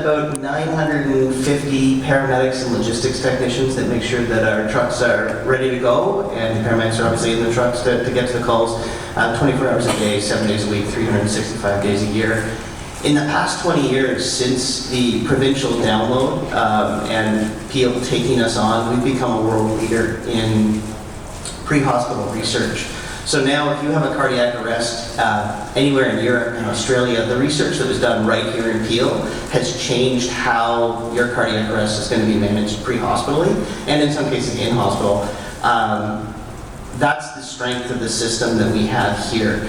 about 950 paramedics and logistics technicians that make sure that our trucks are ready to go, and paramedics are obviously in the trucks to get to the calls 24 hours a day, 7 days a week, 365 days a year. In the past 20 years, since the provincial download and Peel taking us on, we've become a world leader in pre-hospital research. So now if you have a cardiac arrest anywhere in Europe and Australia, the research that was done right here in Peel has changed how your cardiac arrest is going to be managed pre-hospitally, and in some cases in hospital. That's the strength of the system that we have here.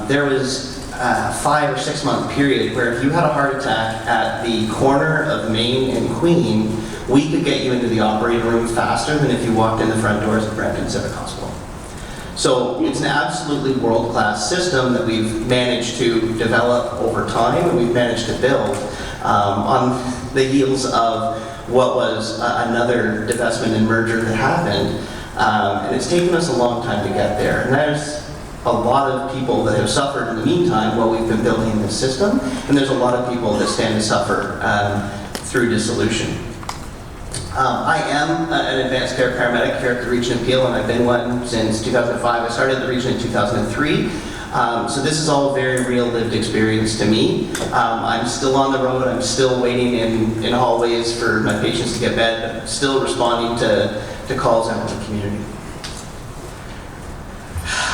There was a 5 or 6 month period where if you had a heart attack at the corner of Main and Queen, we could get you into the operating room faster than if you walked in the front doors of Brampton Civic Hospital. So it's an absolutely world-class system that we've managed to develop over time, and we've managed to build on the heels of what was another divestment and merger that happened. And it's taken us a long time to get there. And there's a lot of people that have suffered in the meantime while we've been building this system, and there's a lot of people that stand to suffer through dissolution. I am an advanced care paramedic here at the Region of Peel, and I've been one since 2005. I started the Region in 2003. So this is all very real lived experience to me. I'm still on the road, I'm still waiting in hallways for my patients to get bed, but still responding to calls out in the community.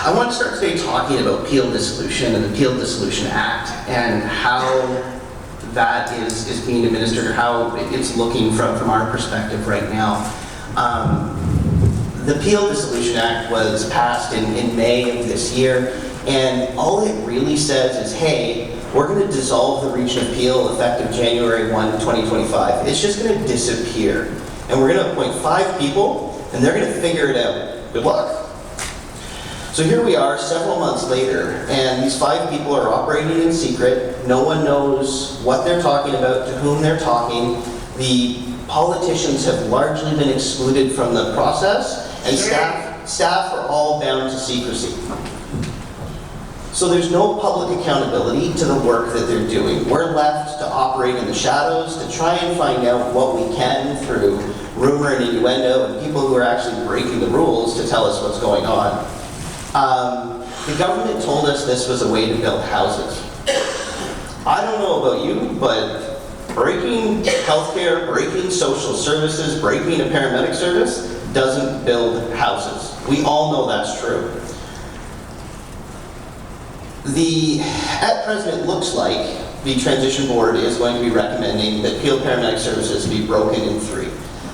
I want to start today talking about Peel dissolution and the Peel Dissolution Act and how that is being administered, or how it's looking from our perspective right now. The Peel Dissolution Act was passed in May of this year, and all it really says is, hey, we're going to dissolve the Region of Peel effective January 1, 2025. It's just going to disappear. And we're going to appoint 5 people, and they're going to figure it out. Good luck. So here we are several months later, and these 5 people are operating in secret. No one knows what they're talking about, to whom they're talking. The politicians have largely been excluded from the process, and staff are all bound to secrecy. So there's no public accountability to the work that they're doing. We're left to operate in the shadows, to try and find out what we can through rumor and innuendo, and people who are actually breaking the rules to tell us what's going on. The government told us this was a way to build houses. I don't know about you, but breaking healthcare, breaking social services, breaking a paramedic service doesn't build houses. We all know that's true. At present, it looks like the transition board is going to be recommending that Peel Paramedic Services be broken in 3.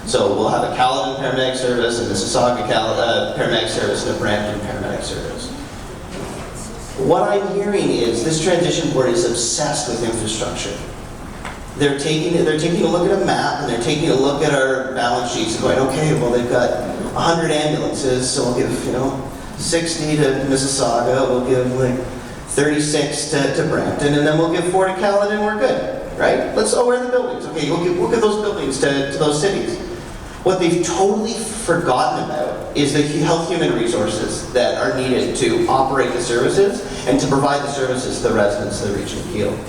So we'll have a Caledon Paramedic Service, a Mississauga Paramedic Service, and a Brampton Paramedic Service. What I'm hearing is this transition board is obsessed with infrastructure. They're taking a look at a map, and they're taking a look at our balance sheets and going, okay, well they've got 100 ambulances, so we'll give 60 to Mississauga, we'll give like 36 to Brampton, and then we'll give 4 to Caledon, and we're good, right? Where are the buildings? Okay, we'll give those buildings to those cities. What they've totally forgotten about is the health human resources that are needed to operate the services and to provide the services to the residents of the Region of Peel.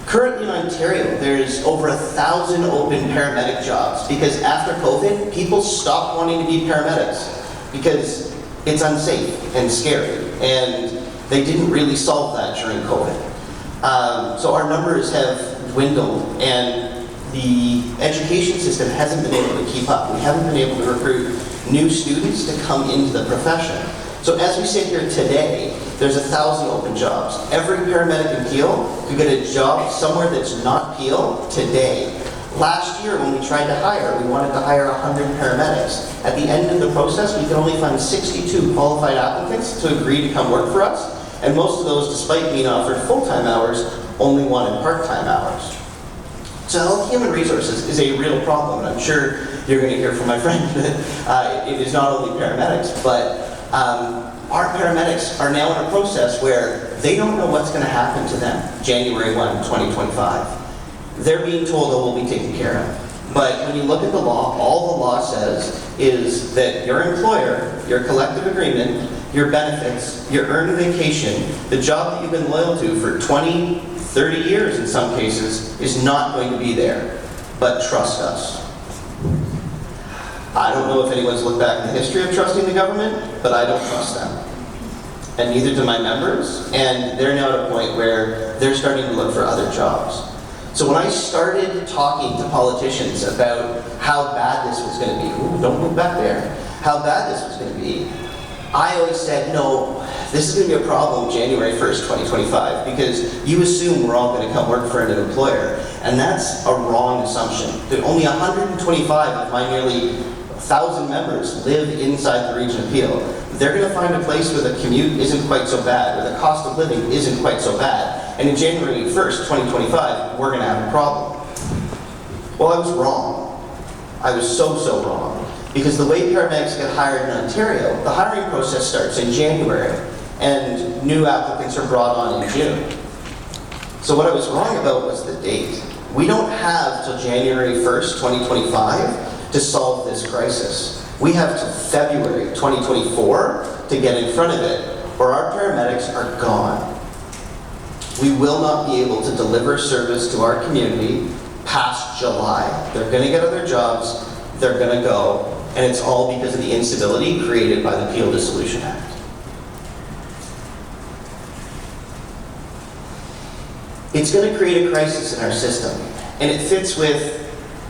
Currently in Ontario, there's over 1,000 open paramedic jobs because after COVID, people stopped wanting to be paramedics because it's unsafe and scary, and they didn't really solve that during COVID. So our numbers have dwindled, and the education system hasn't been able to keep up. We haven't been able to recruit new students to come into the profession. So as we sit here today, there's 1,000 open jobs. Every paramedic in Peel could get a job somewhere that's not Peel today. Last year when we tried to hire, we wanted to hire 100 paramedics. At the end of the process, we could only find 62 qualified applicants to agree to come work for us, and most of those, despite being offered full-time hours, only wanted part-time hours. So health human resources is a real problem, and I'm sure you're going to hear from my friend that it is not only paramedics, but our paramedics are now in a process where they don't know what's going to happen to them January 1, 2025. They're being told, oh, we'll be taken care of. But when you look at the law, all the law says is that your employer, your collective agreement, your benefits, your earned vacation, the job that you've been loyal to for 20, 30 years in some cases, is not going to be there. But trust us. I don't know if anyone's looked back in the history of trusting the government, but I don't trust them. And neither do my members, and they're now at a point where they're starting to look for other jobs. So when I started talking to politicians about how bad this was going to be, ooh, don't move back there, how bad this was going to be, I always said, no, this is going to be a problem January 1st, 2025, because you assume we're all going to come work for an employer, and that's a wrong assumption. That only 125 of my nearly 1,000 members live inside the region of Peel. They're going to find a place where the commute isn't quite so bad, where the cost of living isn't quite so bad. And in January 1st, 2025, we're going to have a problem. Well, I was wrong. I was so wrong. Because the way paramedics get hired in Ontario, the hiring process starts in January, and new applicants are brought on in June. So what I was wrong about was the date. We don't have till January 1st, 2025 to solve this crisis. We have till February 2024 to get in front of it, or our paramedics are gone. We will not be able to deliver service to our community past July. They're going to get other jobs, they're going to go, and it's all because of the instability created by the Peel Dissolution Act. It's going to create a crisis in our system, and it fits with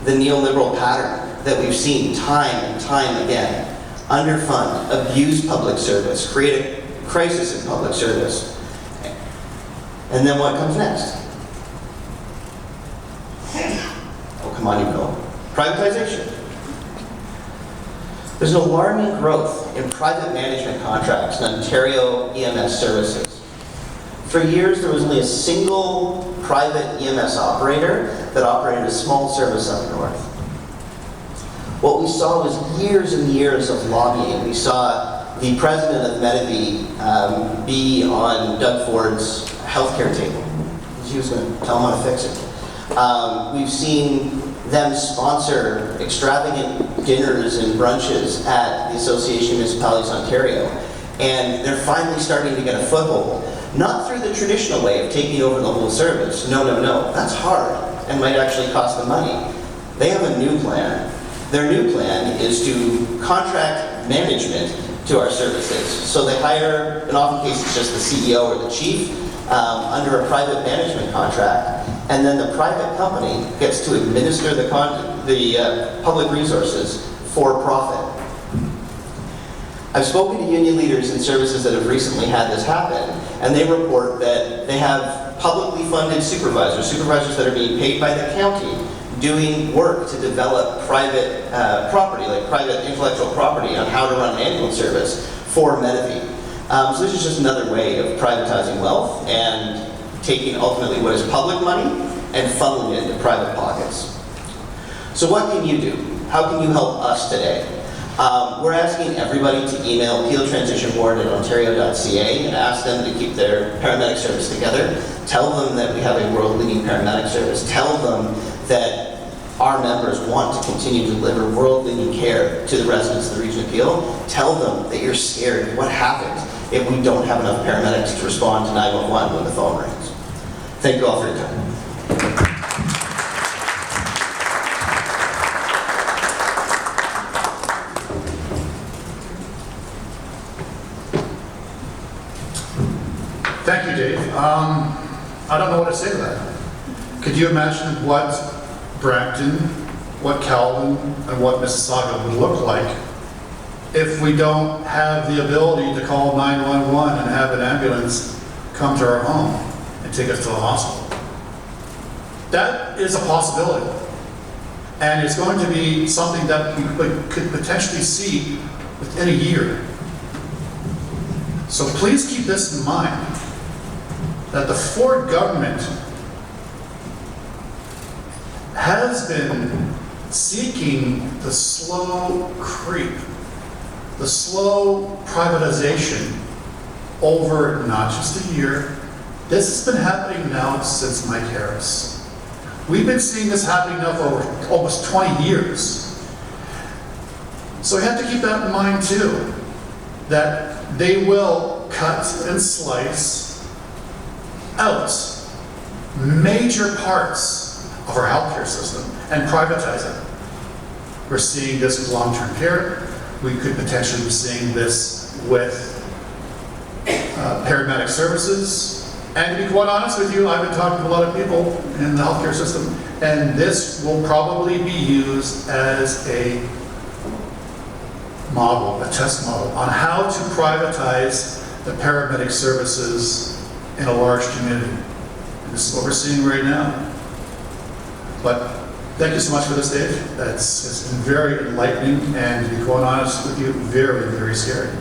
the neoliberal pattern that we've seen time and time again. Underfund, abuse public service, create a crisis in public service. And then what comes next? Oh, come on, you know. Privatization. There's an alarming growth in private management contracts in Ontario EMS services. For years, there was only a single private EMS operator that operated a small service up north. What we saw was years and years of lobbying. We saw the president of Metis be on Doug Ford's healthcare table. He was going to tell him how to fix it. We've seen them sponsor extravagant dinners and brunches at the Association of Municipalities Ontario. And they're finally starting to get a foothold. Not through the traditional way of taking over the whole service. No. That's hard and might actually cost them money. They have a new plan. Their new plan is to contract management to our services. So they hire, in often cases, just the CEO or the chief under a private management contract. And then the private company gets to administer the public resources for profit. I've spoken to union leaders in services that have recently had this happen, and they report that they have publicly funded supervisors that are being paid by the county, doing work to develop private property, like private intellectual property on how to run an ambulance service for Metis. So this is just another way of privatizing wealth and taking ultimately what is public money and funneling it into private pockets. So what can you do? How can you help us today? We're asking everybody to email peeltransitionboard@ontario.ca and ask them to keep their paramedic service together. Tell them that we have a world-leading paramedic service. Tell them that our members want to continue to deliver world-leading care to the residents of the region of Peel. Tell them that you're scared. What happens if we don't have enough paramedics to respond to 911 when the phone rings? Thank you all for your time. Thank you, Dave. I don't know what to say to that. Could you imagine what Brampton, what Caledon, and what Mississauga would look like if we don't have the ability to call 911 and have an ambulance come to our home and take us to the hospital? That is a possibility. And it's going to be something that we could potentially see within a year. So please keep this in mind, that the Ford government has been seeking the slow creep, the slow privatization over not just a year. This has been happening now since Mike Harris. We've been seeing this happening now for over almost 20 years. So we have to keep that in mind too, that they will cut and slice out major parts of our healthcare system and privatize it. We're seeing this with long-term care. We could potentially be seeing this with paramedic services. And to be quite honest with you, I've been talking to a lot of people in the healthcare system, and this will probably be used as a model, a test model, on how to privatize the paramedic services in a large community. And this is what we're seeing right now. But thank you so much for this, Dave. It's been very enlightening, and to be quite honest with you, very, very scary.